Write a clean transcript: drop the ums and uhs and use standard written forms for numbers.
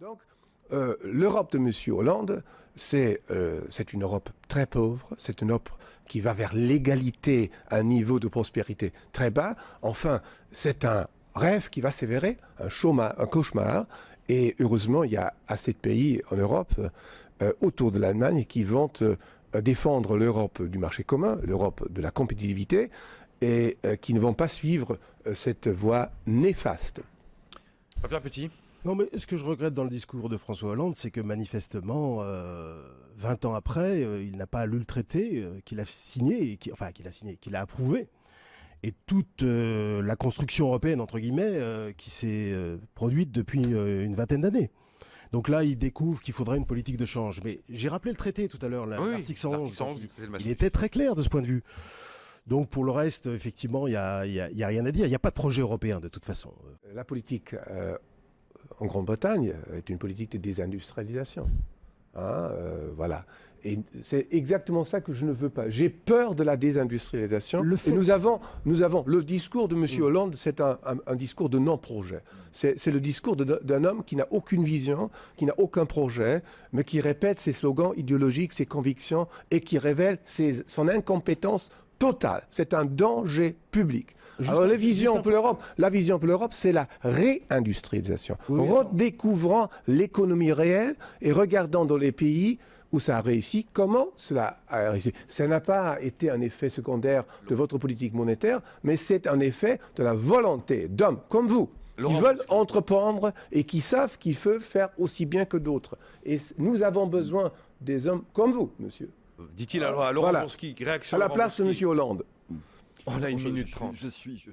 Donc, l'Europe de M. Hollande, c'est une Europe très pauvre, c'est une Europe qui va vers l'égalité à un niveau de prospérité très bas. Enfin, c'est un rêve qui va s'avérer, un cauchemar. Et heureusement, il y a assez de pays en Europe, autour de l'Allemagne, qui vont défendre l'Europe du marché commun, l'Europe de la compétitivité, et qui ne vont pas suivre cette voie néfaste. Pierre Petit. Non, mais ce que je regrette dans le discours de François Hollande, c'est que manifestement, 20 ans après, il n'a pas lu le traité qu'il a signé, qu'il a approuvé. Et toute la construction européenne, entre guillemets, qui s'est produite depuis une vingtaine d'années. Donc là, il découvre qu'il faudrait une politique de change. Mais j'ai rappelé le traité tout à l'heure, l'article 111. Il était très clair de ce point de vue. Donc pour le reste, effectivement, il n'y a rien à dire. Il n'y a pas de projet européen de toute façon. La politique en Grande-Bretagne est une politique de désindustrialisation. Voilà. Et c'est exactement ça que je ne veux pas. J'ai peur de la désindustrialisation. Et nous avons le discours de M. Hollande, c'est un discours de non-projet. C'est le discours d'un homme qui n'a aucune vision, qui n'a aucun projet, mais qui répète ses slogans idéologiques, ses convictions et qui révèle son incompétence totale. C'est un danger public. Alors la vision pour l'Europe, c'est la réindustrialisation. Oui, redécouvrant l'économie réelle et regardant dans les pays où ça a réussi, comment cela a réussi. Ça n'a pas été un effet secondaire de votre politique monétaire, mais c'est un effet de la volonté d'hommes comme vous, qui veulent entreprendre et qui savent qu'il faut faire aussi bien que d'autres. Et nous avons besoin des hommes comme vous, monsieur. Dit-il à Laurent Wronski, réaction à la place de M. Hollande. On a 1 minute 30. Je suis